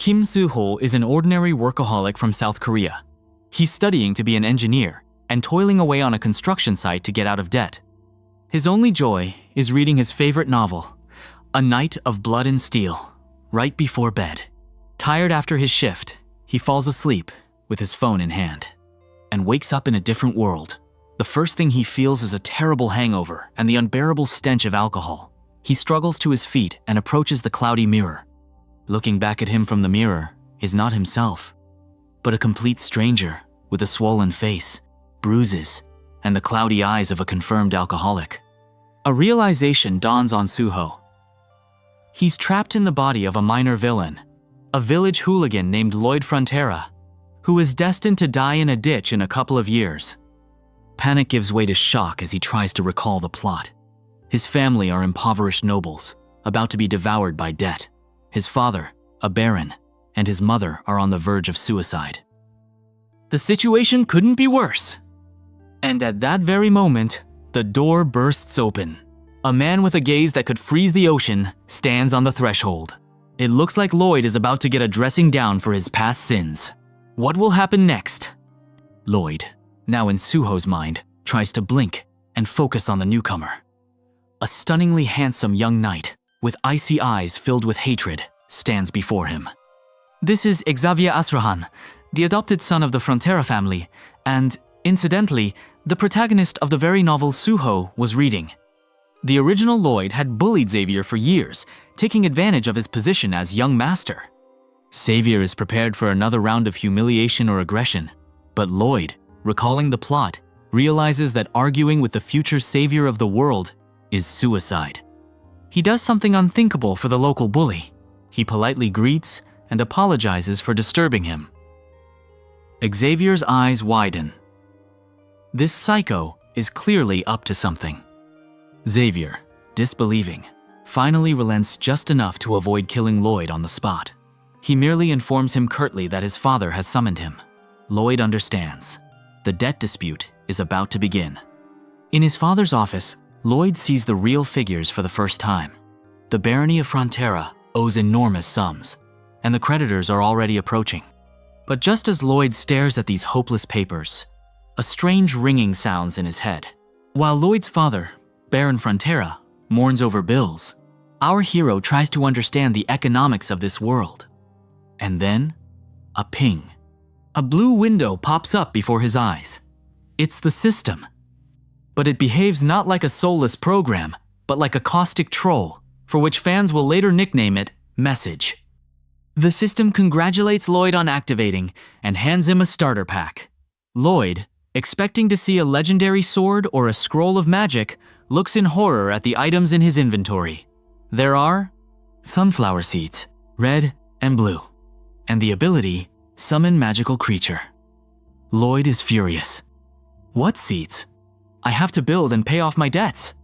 Kim Soo-ho is an ordinary workaholic from South Korea. He's studying to be an engineer and toiling away on a construction site to get out of debt. His only joy is reading his favorite novel, A Night of Blood and Steel, right before bed. Tired after his shift, he falls asleep with his phone in hand and wakes up in a different world. The first thing he feels is a terrible hangover and the unbearable stench of alcohol. He struggles to his feet and approaches the cloudy mirror. Looking back at him from the mirror is not himself, but a complete stranger with a swollen face, bruises, and the cloudy eyes of a confirmed alcoholic. A realization dawns on Soo-ho. He's trapped in the body of a minor villain, a village hooligan named Lloyd Frontera, who is destined to die in a ditch in a couple of years. Panic gives way to shock as he tries to recall the plot. His family are impoverished nobles, about to be devoured by debt. His father, a baron, and his mother are on the verge of suicide. The situation couldn't be worse. And at that very moment, the door bursts open. A man with a gaze that could freeze the ocean stands on the threshold. It looks like Lloyd is about to get a dressing down for his past sins. What will happen next? Lloyd, now in Soo-ho's mind, tries to blink and focus on the newcomer. A stunningly handsome young knight, with icy eyes filled with hatred, stands before him. This is Xavier Asrahan, the adopted son of the Frontera family, and, incidentally, the protagonist of the very novel Soo-ho was reading. The original Lloyd had bullied Xavier for years, taking advantage of his position as young master. Xavier is prepared for another round of humiliation or aggression, but Lloyd, recalling the plot, realizes that arguing with the future savior of the world is suicide. He does something unthinkable for the local bully. He politely greets and apologizes for disturbing him. Xavier's eyes widen. This psycho is clearly up to something. Xavier, disbelieving, finally relents just enough to avoid killing Lloyd on the spot. He merely informs him curtly that his father has summoned him. Lloyd understands. The debt dispute is about to begin. In his father's office, Lloyd sees the real figures for the first time. The barony of Frontera owes enormous sums, and the creditors are already approaching. But just as Lloyd stares at these hopeless papers, a strange ringing sounds in his head. While Lloyd's father, Baron Frontera, mourns over bills, our hero tries to understand the economics of this world. And then, a ping. A blue window pops up before his eyes. It's the system. But it behaves not like a soulless program, but like a caustic troll, for which fans will later nickname it Message. The system congratulates Lloyd on activating and hands him a starter pack. Lloyd, expecting to see a legendary sword or a scroll of magic, looks in horror at the items in his inventory. There are sunflower seeds, red and blue, and the ability Summon Magical Creature. Lloyd is furious. What seeds? I have to build and pay off my debts.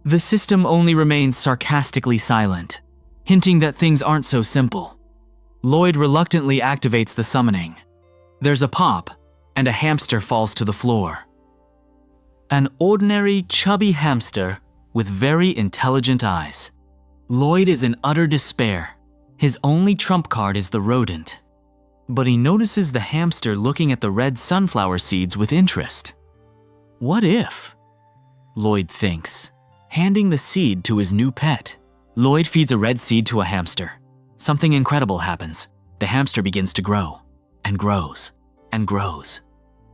The system only remains sarcastically silent, hinting that things aren't so simple. Lloyd reluctantly activates the summoning. There's a pop, and a hamster falls to the floor. An ordinary, chubby hamster with very intelligent eyes. Lloyd is in utter despair. His only trump card is the rodent. But he notices the hamster looking at the red sunflower seeds with interest. What if? Lloyd thinks, handing the seed to his new pet. Lloyd feeds a red seed to a hamster. Something incredible happens. The hamster begins to grow, and grows, and grows.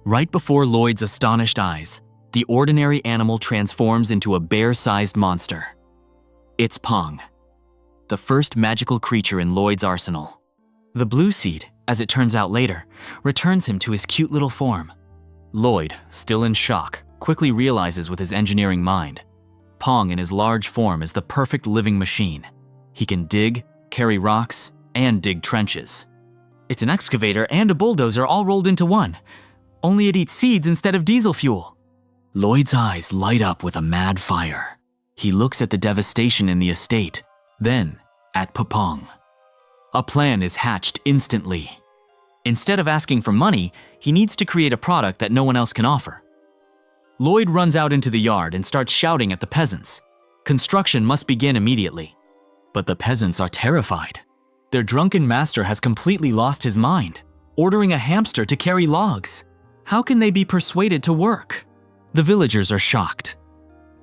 Right before Lloyd's astonished eyes, the ordinary animal transforms into a bear-sized monster. It's Pong, the first magical creature in Lloyd's arsenal. The blue seed, as it turns out later, returns him to his cute little form. Lloyd, still in shock, quickly realizes with his engineering mind, Pong in his large form is the perfect living machine. He can dig, carry rocks, and dig trenches. It's an excavator and a bulldozer all rolled into one, only it eats seeds instead of diesel fuel. Lloyd's eyes light up with a mad fire. He looks at the devastation in the estate, then at Pong. A plan is hatched instantly. Instead of asking for money, he needs to create a product that no one else can offer. Lloyd runs out into the yard and starts shouting at the peasants. Construction must begin immediately. But the peasants are terrified. Their drunken master has completely lost his mind, ordering a hamster to carry logs. How can they be persuaded to work? The villagers are shocked.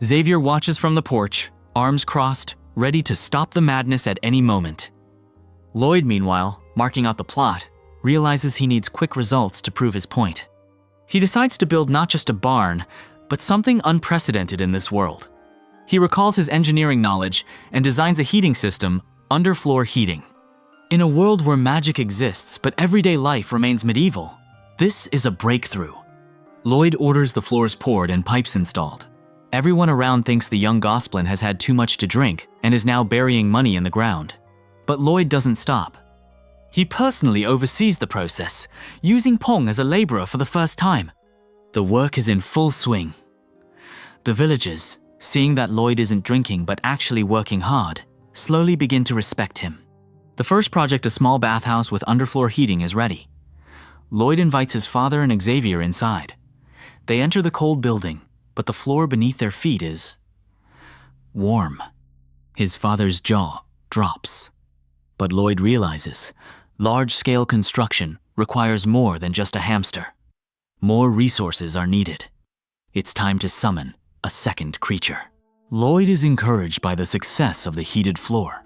Xavier watches from the porch, arms crossed, ready to stop the madness at any moment. Lloyd, meanwhile, marking out the plot, realizes he needs quick results to prove his point. He decides to build not just a barn, but something unprecedented in this world. He recalls his engineering knowledge and designs a heating system, underfloor heating. In a world where magic exists but everyday life remains medieval, this is a breakthrough. Lloyd orders the floors poured and pipes installed. Everyone around thinks the young gospelin has had too much to drink and is now burying money in the ground. But Lloyd doesn't stop. He personally oversees the process, using Pong as a laborer for the first time. The work is in full swing. The villagers, seeing that Lloyd isn't drinking but actually working hard, slowly begin to respect him. The first project, a small bathhouse with underfloor heating, is ready. Lloyd invites his father and Xavier inside. They enter the cold building, but the floor beneath their feet is warm. His father's jaw drops. But Lloyd realizes large-scale construction requires more than just a hamster. More resources are needed. It's time to summon a second creature. Lloyd is encouraged by the success of the heated floor.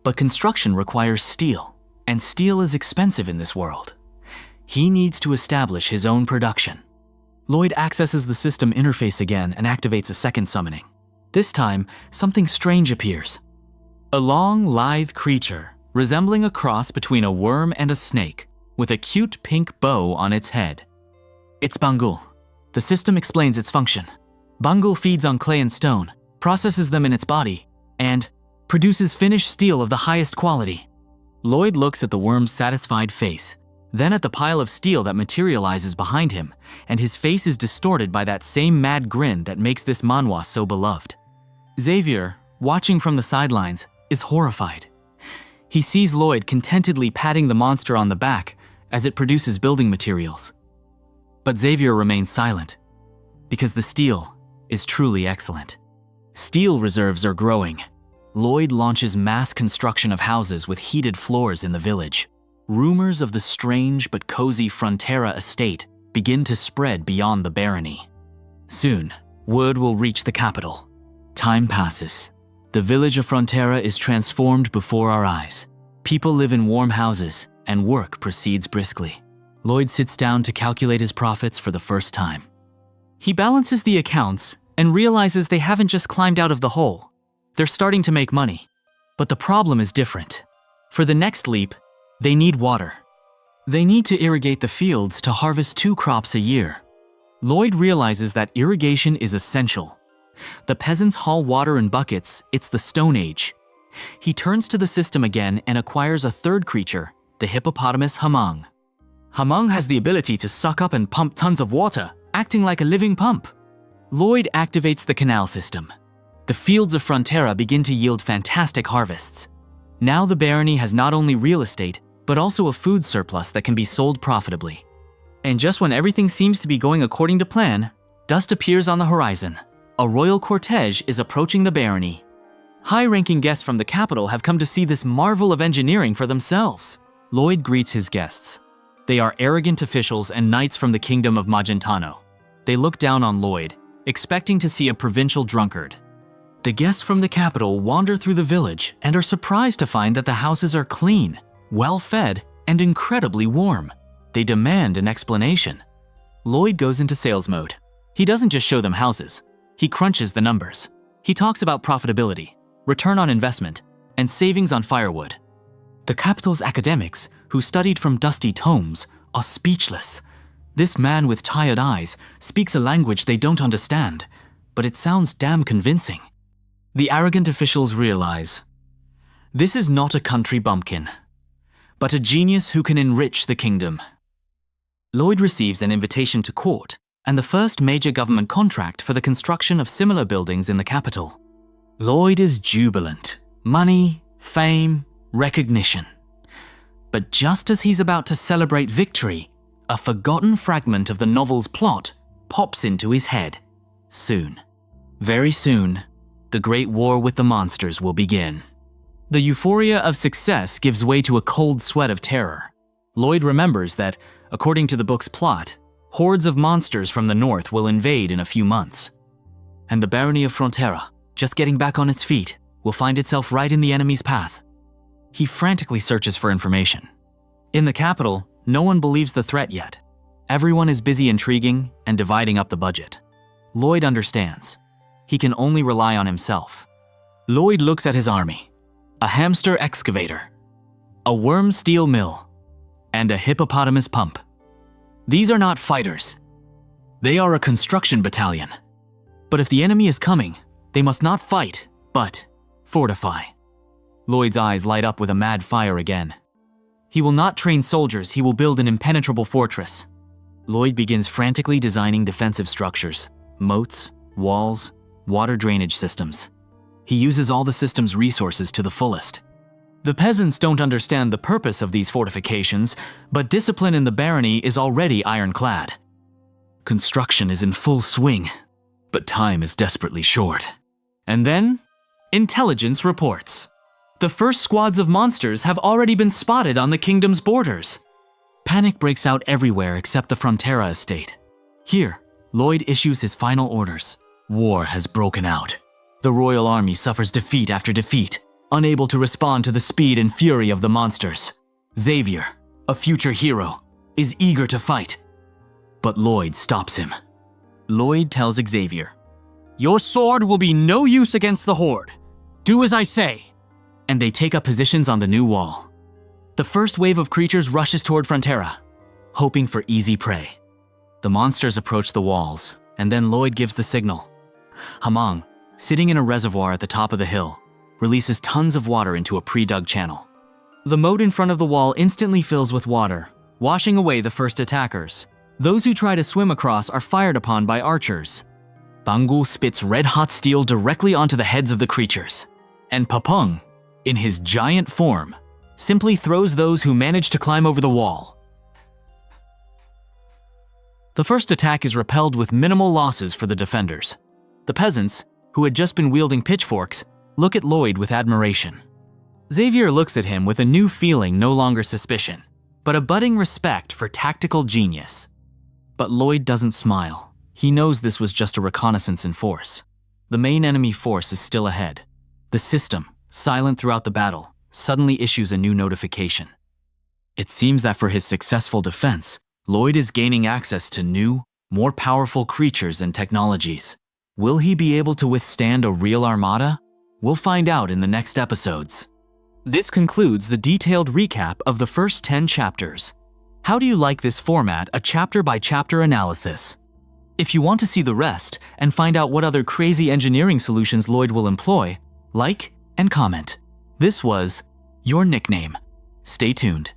But construction requires steel, and steel is expensive in this world. He needs to establish his own production. Lloyd accesses the system interface again and activates a second summoning. This time, something strange appears. A long, lithe creature, resembling a cross between a worm and a snake, with a cute pink bow on its head. It's Bangul. The system explains its function. Bangul feeds on clay and stone, processes them in its body, and produces finished steel of the highest quality. Lloyd looks at the worm's satisfied face, then at the pile of steel that materializes behind him, and his face is distorted by that same mad grin that makes this manhwa so beloved. Xavier, watching from the sidelines, is horrified. He sees Lloyd contentedly patting the monster on the back as it produces building materials. But Xavier remains silent, because the steel is truly excellent. Steel reserves are growing. Lloyd launches mass construction of houses with heated floors in the village. Rumors of the strange but cozy Frontera estate begin to spread beyond the barony. Soon, word will reach the capital. Time passes. The village of Frontera is transformed before our eyes. People live in warm houses, and work proceeds briskly. Lloyd sits down to calculate his profits for the first time. He balances the accounts and realizes they haven't just climbed out of the hole. They're starting to make money. But the problem is different. For the next leap, they need water. They need to irrigate the fields to harvest 2 crops a year. Lloyd realizes that irrigation is essential. The peasants haul water in buckets. It's the Stone Age. He turns to the system again and acquires a third creature, the hippopotamus Hamang. Hamang has the ability to suck up and pump tons of water, acting like a living pump. Lloyd activates the canal system. The fields of Frontera begin to yield fantastic harvests. Now the barony has not only real estate, but also a food surplus that can be sold profitably. And just when everything seems to be going according to plan, dust appears on the horizon. A royal cortege is approaching the barony. High-ranking guests from the capital have come to see this marvel of engineering for themselves. Lloyd greets his guests. They are arrogant officials and knights from the kingdom of Magentano. They look down on Lloyd, expecting to see a provincial drunkard. The guests from the capital wander through the village and are surprised to find that the houses are clean, well-fed, and incredibly warm. They demand an explanation. Lloyd goes into sales mode. He doesn't just show them houses. He crunches the numbers. He talks about profitability, return on investment, and savings on firewood. The capital's academics, who studied from dusty tomes, are speechless. This man with tired eyes speaks a language they don't understand, but it sounds damn convincing. The arrogant officials realize, this is not a country bumpkin, but a genius who can enrich the kingdom. Lloyd receives an invitation to court and the first major government contract for the construction of similar buildings in the capital. Lloyd is jubilant. Money, fame, recognition. But just as he's about to celebrate victory, a forgotten fragment of the novel's plot pops into his head. Soon, very soon, the great war with the monsters will begin. The euphoria of success gives way to a cold sweat of terror. Lloyd remembers that, according to the book's plot, hordes of monsters from the north will invade in a few months. And the barony of Frontera, just getting back on its feet, will find itself right in the enemy's path. He frantically searches for information. In the capital, no one believes the threat yet. Everyone is busy intriguing and dividing up the budget. Lloyd understands. He can only rely on himself. Lloyd looks at his army. A hamster excavator, a worm steel mill, and a hippopotamus pump. These are not fighters. They are a construction battalion. But if the enemy is coming, they must not fight, but fortify. Lloyd's eyes light up with a mad fire again. He will not train soldiers, he will build an impenetrable fortress. Lloyd begins frantically designing defensive structures, moats, walls, water drainage systems. He uses all the system's resources to the fullest. The peasants don't understand the purpose of these fortifications, but discipline in the barony is already ironclad. Construction is in full swing, but time is desperately short. And then, intelligence reports. The first squads of monsters have already been spotted on the kingdom's borders. Panic breaks out everywhere except the Frontera estate. Here, Lloyd issues his final orders. War has broken out. The royal army suffers defeat after defeat, unable to respond to the speed and fury of the monsters. Xavier, a future hero, is eager to fight. But Lloyd stops him. Lloyd tells Xavier, "Your sword will be no use against the horde. Do as I say." And they take up positions on the new wall. The first wave of creatures rushes toward Frontera, hoping for easy prey. The monsters approach the walls, and then Lloyd gives the signal. Hamang, sitting in a reservoir at the top of the hill, releases tons of water into a pre-dug channel. The moat in front of the wall instantly fills with water, washing away the first attackers. Those who try to swim across are fired upon by archers. Bangul spits red-hot steel directly onto the heads of the creatures. And Papung, in his giant form, simply throws those who manage to climb over the wall. The first attack is repelled with minimal losses for the defenders. The peasants, who had just been wielding pitchforks, look at Lloyd with admiration. Xavier looks at him with a new feeling, no longer suspicion, but a budding respect for tactical genius. But Lloyd doesn't smile. He knows this was just a reconnaissance in force. The main enemy force is still ahead. The system, silent throughout the battle, suddenly issues a new notification. It seems that for his successful defense, Lloyd is gaining access to new, more powerful creatures and technologies. Will he be able to withstand a real armada? We'll find out in the next episodes. This concludes the detailed recap of the first 10 chapters. How do you like this format, a chapter-by-chapter analysis? If you want to see the rest and find out what other crazy engineering solutions Lloyd will employ, like and comment. This was your nickname. Stay tuned.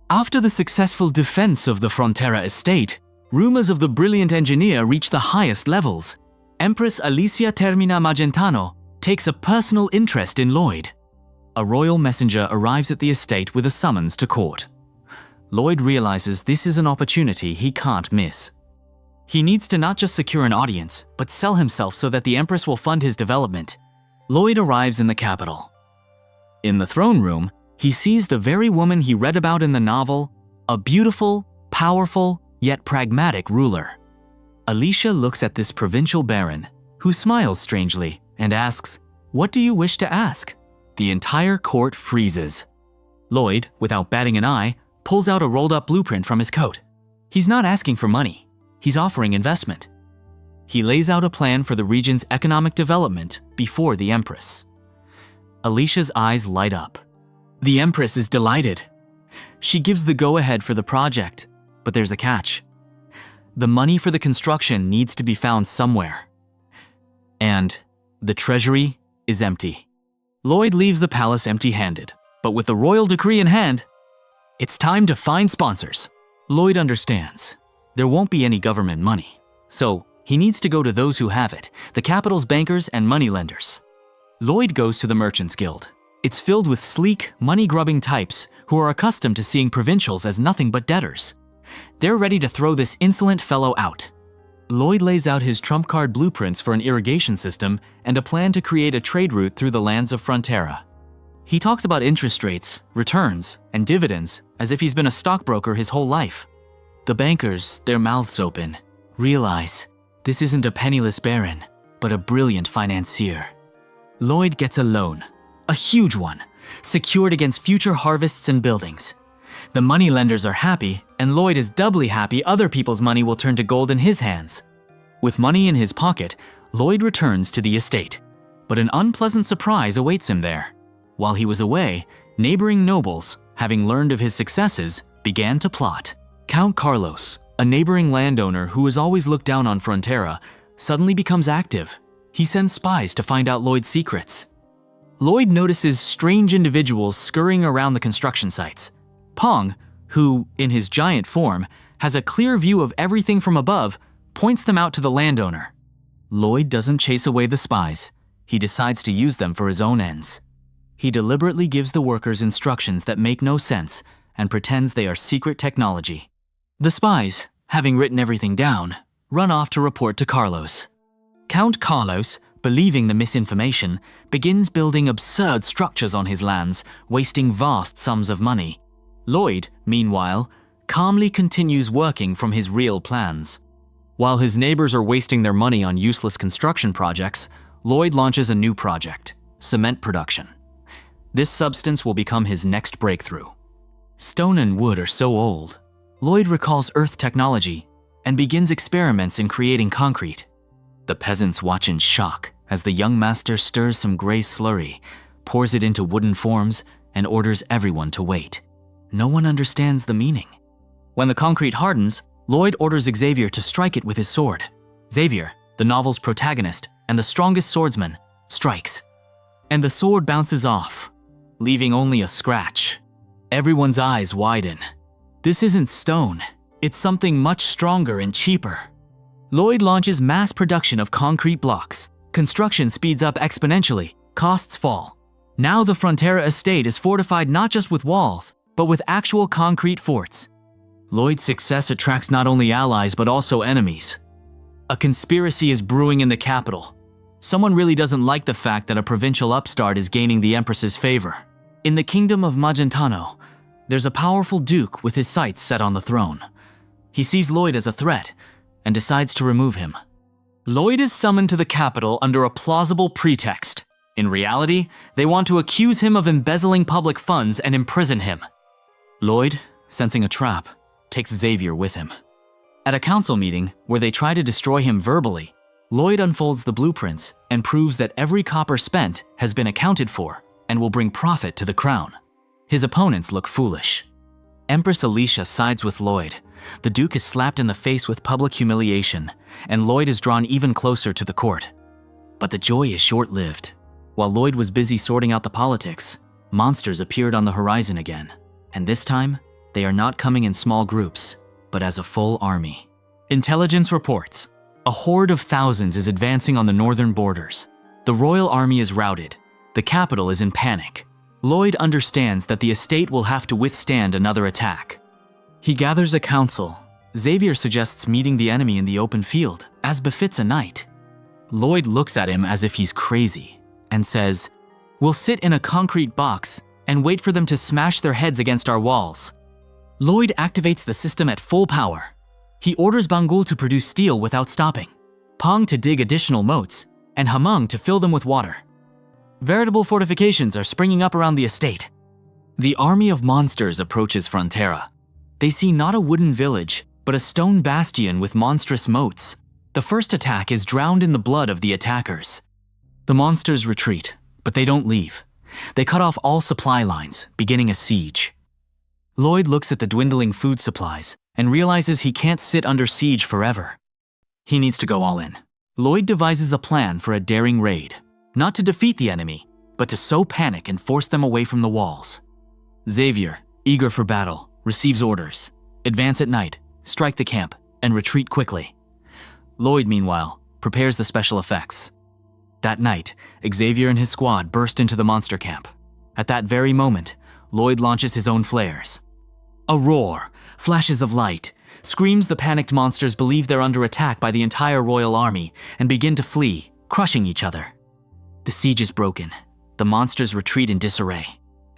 After the successful defense of the Frontera estate, rumors of the brilliant engineer reach the highest levels. Empress Alicia Termina Magentano takes a personal interest in Lloyd. A royal messenger arrives at the estate with a summons to court. Lloyd realizes this is an opportunity he can't miss. He needs to not just secure an audience, but sell himself so that the Empress will fund his development. Lloyd arrives in the capital. In the throne room, he sees the very woman he read about in the novel, a beautiful, powerful, yet pragmatic ruler. Alicia looks at this provincial baron, who smiles strangely and asks, "What do you wish to ask?" The entire court freezes. Lloyd, without batting an eye, pulls out a rolled-up blueprint from his coat. He's not asking for money. He's offering investment. He lays out a plan for the region's economic development before the Empress. Alicia's eyes light up. The Empress is delighted. She gives the go-ahead for the project, but there's a catch. The money for the construction needs to be found somewhere. And the treasury is empty. Lloyd leaves the palace empty-handed, but with the royal decree in hand, it's time to find sponsors. Lloyd understands. There won't be any government money, so he needs to go to those who have it, the capital's bankers and moneylenders. Lloyd goes to the Merchants Guild. It's filled with sleek, money-grubbing types who are accustomed to seeing provincials as nothing but debtors. They're ready to throw this insolent fellow out. Lloyd lays out his trump card blueprints for an irrigation system and a plan to create a trade route through the lands of Frontera. He talks about interest rates, returns, and dividends as if he's been a stockbroker his whole life. The bankers, their mouths open, realize this isn't a penniless baron, but a brilliant financier. Lloyd gets a loan, a huge one, secured against future harvests and buildings. The moneylenders are happy, and Lloyd is doubly happy other people's money will turn to gold in his hands. With money in his pocket, Lloyd returns to the estate. But an unpleasant surprise awaits him there. While he was away, neighboring nobles, having learned of his successes, began to plot. Count Carlos, a neighboring landowner who has always looked down on Frontera, suddenly becomes active. He sends spies to find out Lloyd's secrets. Lloyd notices strange individuals scurrying around the construction sites. Pong, who, in his giant form, has a clear view of everything from above, points them out to the landowner. Lloyd doesn't chase away the spies. He decides to use them for his own ends. He deliberately gives the workers instructions that make no sense and pretends they are secret technology. The spies, having written everything down, run off to report to Carlos. Count Carlos, believing the misinformation, begins building absurd structures on his lands, wasting vast sums of money. Lloyd, meanwhile, calmly continues working from his real plans. While his neighbors are wasting their money on useless construction projects, Lloyd launches a new project, cement production. This substance will become his next breakthrough. Stone and wood are so old. Lloyd recalls Earth technology and begins experiments in creating concrete. The peasants watch in shock as the young master stirs some gray slurry, pours it into wooden forms, and orders everyone to wait. No one understands the meaning. When the concrete hardens, Lloyd orders Xavier to strike it with his sword. Xavier, the novel's protagonist and the strongest swordsman, strikes. And the sword bounces off, leaving only a scratch. Everyone's eyes widen. This isn't stone. It's something much stronger and cheaper. Lloyd launches mass production of concrete blocks. Construction speeds up exponentially. Costs fall. Now the Frontera estate is fortified not just with walls, but with actual concrete forts. Lloyd's success attracts not only allies, but also enemies. A conspiracy is brewing in the capital. Someone really doesn't like the fact that a provincial upstart is gaining the Empress's favor. In the kingdom of Magentano, there's a powerful duke with his sights set on the throne. He sees Lloyd as a threat and decides to remove him. Lloyd is summoned to the capital under a plausible pretext. In reality, they want to accuse him of embezzling public funds and imprison him. Lloyd, sensing a trap, takes Xavier with him. At a council meeting where they try to destroy him verbally, Lloyd unfolds the blueprints and proves that every copper spent has been accounted for and will bring profit to the crown. His opponents look foolish. Empress Alicia sides with Lloyd. The Duke is slapped in the face with public humiliation, and Lloyd is drawn even closer to the court. But the joy is short-lived. While Lloyd was busy sorting out the politics, monsters appeared on the horizon again. And this time, they are not coming in small groups, but as a full army. Intelligence reports, a horde of thousands is advancing on the northern borders. The royal army is routed. The capital is in panic. Lloyd understands that the estate will have to withstand another attack. He gathers a council. Xavier suggests meeting the enemy in the open field, as befits a knight. Lloyd looks at him as if he's crazy and says, "We'll sit in a concrete box and wait for them to smash their heads against our walls." Lloyd activates the system at full power. He orders Bangul to produce steel without stopping, Pong to dig additional moats, and Hamung to fill them with water. Veritable fortifications are springing up around the estate. The army of monsters approaches Frontera. They see not a wooden village, but a stone bastion with monstrous moats. The first attack is drowned in the blood of the attackers. The monsters retreat, but they don't leave. They cut off all supply lines, beginning a siege. Lloyd looks at the dwindling food supplies and realizes he can't sit under siege forever. He needs to go all in. Lloyd devises a plan for a daring raid, not to defeat the enemy, but to sow panic and force them away from the walls. Xavier, eager for battle, receives orders. Advance at night, strike the camp, and retreat quickly. Lloyd, meanwhile, prepares the special effects. That night, Xavier and his squad burst into the monster camp. At that very moment, Lloyd launches his own flares. A roar, flashes of light, screams the panicked monsters believe they're under attack by the entire royal army and begin to flee, crushing each other. The siege is broken. The monsters retreat in disarray.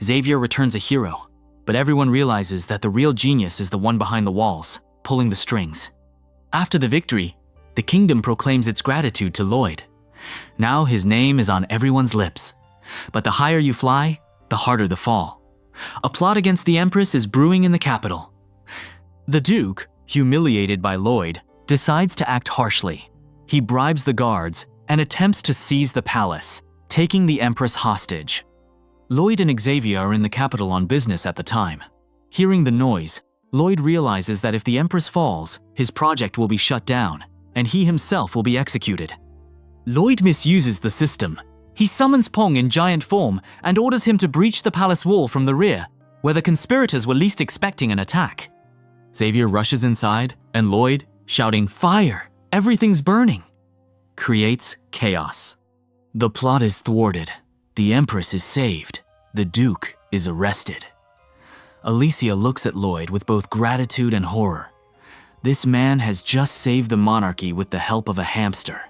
Xavier returns a hero, but everyone realizes that the real genius is the one behind the walls, pulling the strings. After the victory, the kingdom proclaims its gratitude to Lloyd. Now his name is on everyone's lips. But the higher you fly, the harder the fall. A plot against the Empress is brewing in the capital. The Duke, humiliated by Lloyd, decides to act harshly. He bribes the guards and attempts to seize the palace, taking the Empress hostage. Lloyd and Xavier are in the capital on business at the time. Hearing the noise, Lloyd realizes that if the Empress falls, his project will be shut down, and he himself will be executed. Lloyd misuses the system. He summons Pong in giant form and orders him to breach the palace wall from the rear, where the conspirators were least expecting an attack. Xavier rushes inside, and Lloyd, shouting, "Fire! Everything's burning!" creates chaos. The plot is thwarted. The Empress is saved. The Duke is arrested. Alicia looks at Lloyd with both gratitude and horror. This man has just saved the monarchy with the help of a hamster.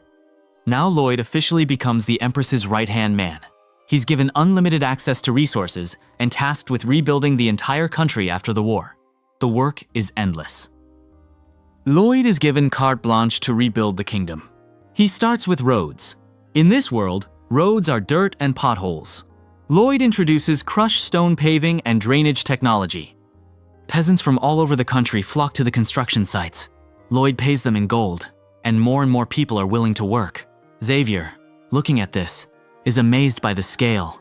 Now Lloyd officially becomes the Empress's right-hand man. He's given unlimited access to resources and tasked with rebuilding the entire country after the war. The work is endless. Lloyd is given carte blanche to rebuild the kingdom. He starts with roads. In this world, roads are dirt and potholes. Lloyd introduces crushed stone paving and drainage technology. Peasants from all over the country flock to the construction sites. Lloyd pays them in gold, and more people are willing to work. Xavier, looking at this, is amazed by the scale.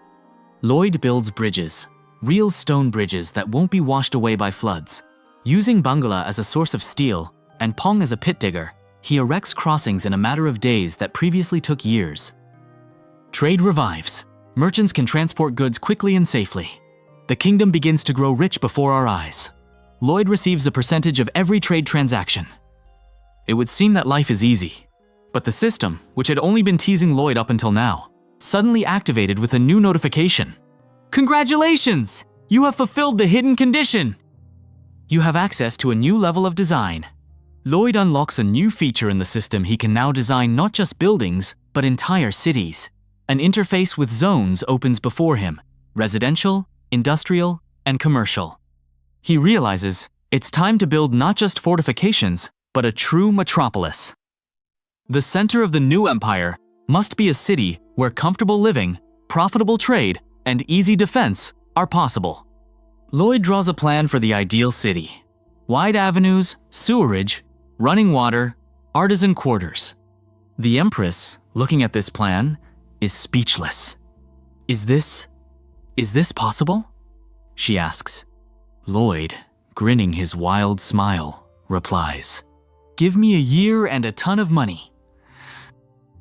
Lloyd builds bridges, real stone bridges that won't be washed away by floods. Using Bangla as a source of steel and Pong as a pit digger, he erects crossings in a matter of days that previously took years. Trade revives. Merchants can transport goods quickly and safely. The kingdom begins to grow rich before our eyes. Lloyd receives a percentage of every trade transaction. It would seem that life is easy, but the system, which had only been teasing Lloyd up until now, suddenly activated with a new notification. Congratulations! You have fulfilled the hidden condition! You have access to a new level of design. Lloyd unlocks a new feature in the system. He can now design not just buildings, but entire cities. An interface with zones opens before him: residential, industrial, and commercial. He realizes it's time to build not just fortifications, but a true metropolis. The center of the new empire must be a city where comfortable living, profitable trade, and easy defense are possible. Lloyd draws a plan for the ideal city: wide avenues, sewerage, running water, artisan quarters. The Empress, looking at this plan, is speechless. Is this possible? She asks. Lloyd, grinning his wild smile, replies, "Give me a year and a ton of money."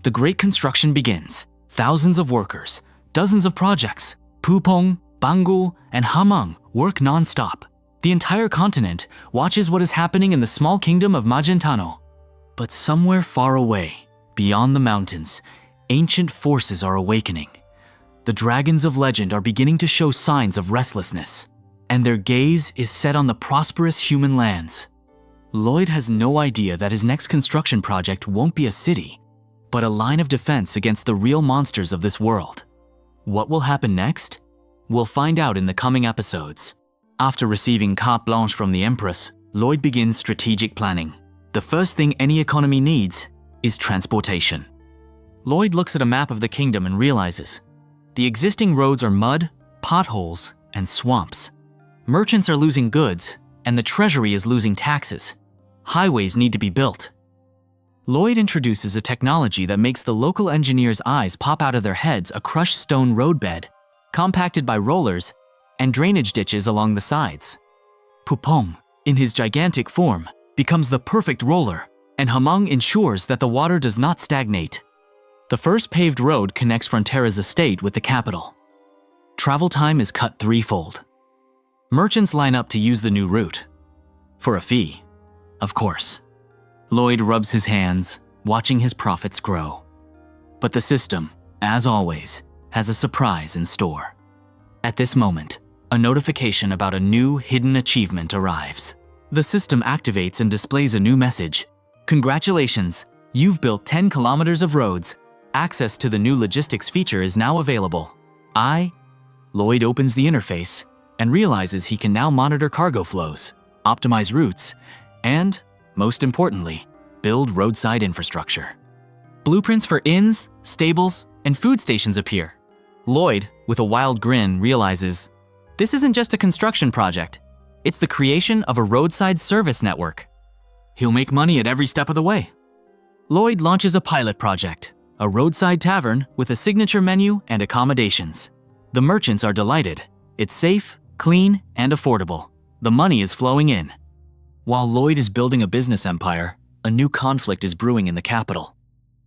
The great construction begins. Thousands of workers, dozens of projects. Pupong, Bangu, and Hamang work non-stop. The entire continent watches what is happening in the small kingdom of Magentano. But somewhere far away, beyond the mountains, ancient forces are awakening. The dragons of legend are beginning to show signs of restlessness, and their gaze is set on the prosperous human lands. Lloyd has no idea that his next construction project won't be a city, but a line of defense against the real monsters of this world. What will happen next? We'll find out in the coming episodes. After receiving carte blanche from the Empress, Lloyd begins strategic planning. The first thing any economy needs is transportation. Lloyd looks at a map of the kingdom and realizes the existing roads are mud, potholes, and swamps. Merchants are losing goods, and the treasury is losing taxes. Highways need to be built. Lloyd introduces a technology that makes the local engineers' eyes pop out of their heads: a crushed stone roadbed, compacted by rollers, and drainage ditches along the sides. Pupong, in his gigantic form, becomes the perfect roller, and Hamang ensures that the water does not stagnate. The first paved road connects Frontera's estate with the capital. Travel time is cut threefold. Merchants line up to use the new route. For a fee, of course. Lloyd rubs his hands, watching his profits grow. But the system, as always, has a surprise in store. At this moment, a notification about a new hidden achievement arrives. The system activates and displays a new message. Congratulations, you've built 10 kilometers of roads. Access to the new logistics feature is now available. Lloyd opens the interface and realizes he can now monitor cargo flows, optimize routes, and, most importantly, build roadside infrastructure. Blueprints for inns, stables, and food stations appear. Lloyd, with a wild grin, realizes this isn't just a construction project. It's the creation of a roadside service network. He'll make money at every step of the way. Lloyd launches a pilot project, a roadside tavern with a signature menu and accommodations. The merchants are delighted. It's safe, clean, and affordable. The money is flowing in. While Lloyd is building a business empire, a new conflict is brewing in the capital.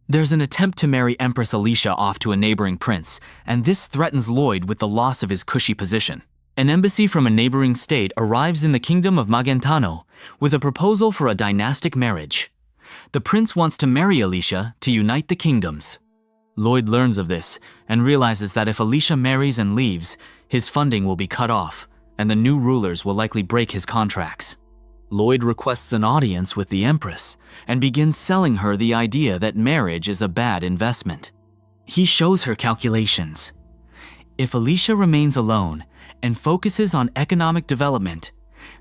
There's an attempt to marry Empress Alicia off to a neighboring prince, and this threatens Lloyd with the loss of his cushy position. An embassy from a neighboring state arrives in the kingdom of Magentano with a proposal for a dynastic marriage. The prince wants to marry Alicia to unite the kingdoms. Lloyd learns of this and realizes that if Alicia marries and leaves, his funding will be cut off, and the new rulers will likely break his contracts. Lloyd requests an audience with the Empress and begins selling her the idea that marriage is a bad investment. He shows her calculations. If Alicia remains alone and focuses on economic development,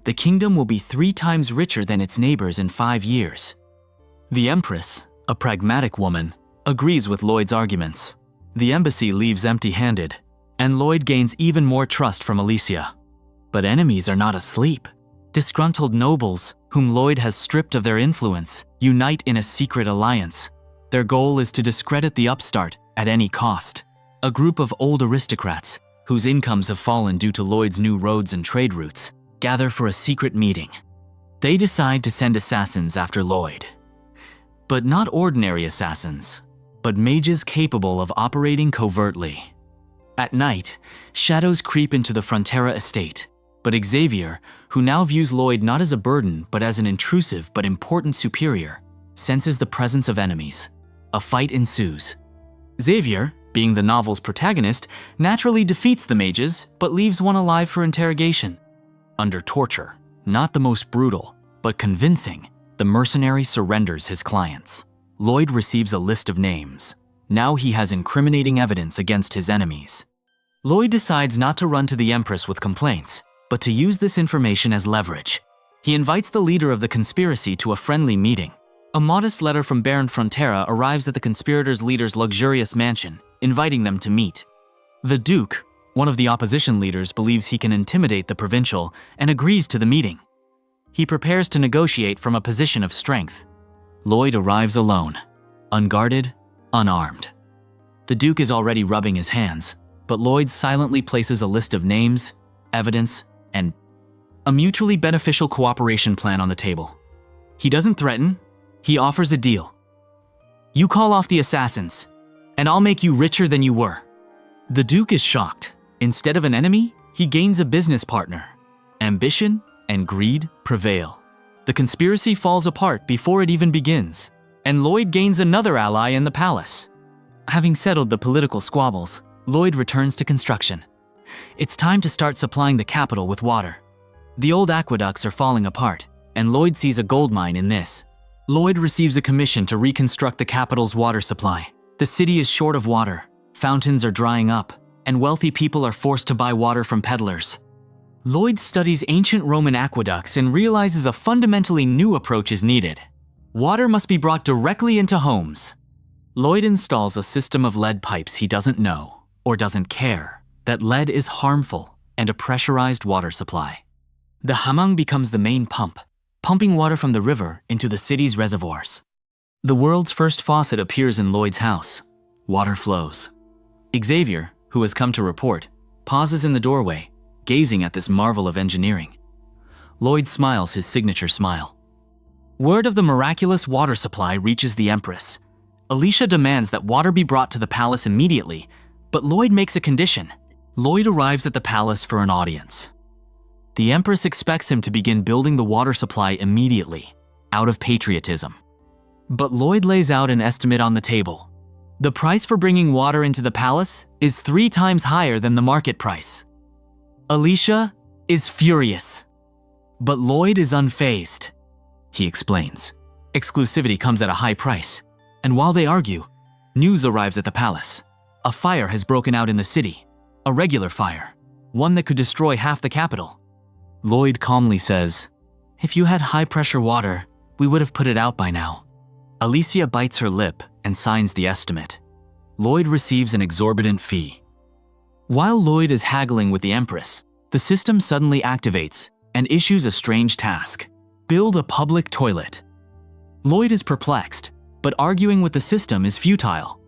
the kingdom will be 3 times richer than its neighbors in 5 years. The Empress, a pragmatic woman, agrees with Lloyd's arguments. The embassy leaves empty-handed, and Lloyd gains even more trust from Alicia. But enemies are not asleep. Disgruntled nobles, whom Lloyd has stripped of their influence, unite in a secret alliance. Their goal is to discredit the upstart at any cost. A group of old aristocrats, whose incomes have fallen due to Lloyd's new roads and trade routes, gather for a secret meeting. They decide to send assassins after Lloyd. But not ordinary assassins, but mages capable of operating covertly. At night, shadows creep into the Frontera estate, but Xavier, who now views Lloyd not as a burden but as an intrusive but important superior, senses the presence of enemies. A fight ensues. Xavier, being the novel's protagonist, naturally defeats the mages but leaves one alive for interrogation. Under torture, not the most brutal, but convincing, the mercenary surrenders his clients. Lloyd receives a list of names. Now he has incriminating evidence against his enemies. Lloyd decides not to run to the Empress with complaints, but to use this information as leverage. He invites the leader of the conspiracy to a friendly meeting. A modest letter from Baron Frontera arrives at the conspirators' leader's luxurious mansion, inviting them to meet. The Duke, one of the opposition leaders, believes he can intimidate the provincial and agrees to the meeting. He prepares to negotiate from a position of strength. Lloyd arrives alone, unguarded, unarmed. The Duke is already rubbing his hands, but Lloyd silently places a list of names, evidence, and a mutually beneficial cooperation plan on the table. He doesn't threaten, he offers a deal. You call off the assassins, and I'll make you richer than you were. The Duke is shocked. Instead of an enemy, he gains a business partner. Ambition and greed prevail. The conspiracy falls apart before it even begins, and Lloyd gains another ally in the palace. Having settled the political squabbles, Lloyd returns to construction. It's time to start supplying the capital with water. The old aqueducts are falling apart, and Lloyd sees a gold mine in this. Lloyd receives a commission to reconstruct the capital's water supply. The city is short of water, fountains are drying up, and wealthy people are forced to buy water from peddlers. Lloyd studies ancient Roman aqueducts and realizes a fundamentally new approach is needed. Water must be brought directly into homes. Lloyd installs a system of lead pipes he doesn't know, or doesn't care, that lead is harmful, and a pressurized water supply. The hamang becomes the main pump, pumping water from the river into the city's reservoirs. The world's first faucet appears in Lloyd's house. Water flows. Xavier, who has come to report, pauses in the doorway, gazing at this marvel of engineering. Lloyd smiles his signature smile. Word of the miraculous water supply reaches the Empress. Alicia demands that water be brought to the palace immediately, but Lloyd makes a condition. Lloyd arrives at the palace for an audience. The Empress expects him to begin building the water supply immediately, out of patriotism. But Lloyd lays out an estimate on the table. The price for bringing water into the palace is 3 times higher than the market price. Alicia is furious, but Lloyd is unfazed. He explains. Exclusivity comes at a high price, and while they argue, news arrives at the palace. A fire has broken out in the city. A regular fire, one that could destroy half the capital. Lloyd calmly says, "If you had high-pressure water, we would have put it out by now." Alicia bites her lip and signs the estimate. Lloyd receives an exorbitant fee. While Lloyd is haggling with the Empress, the system suddenly activates and issues a strange task: build a public toilet. Lloyd is perplexed, but arguing with the system is futile.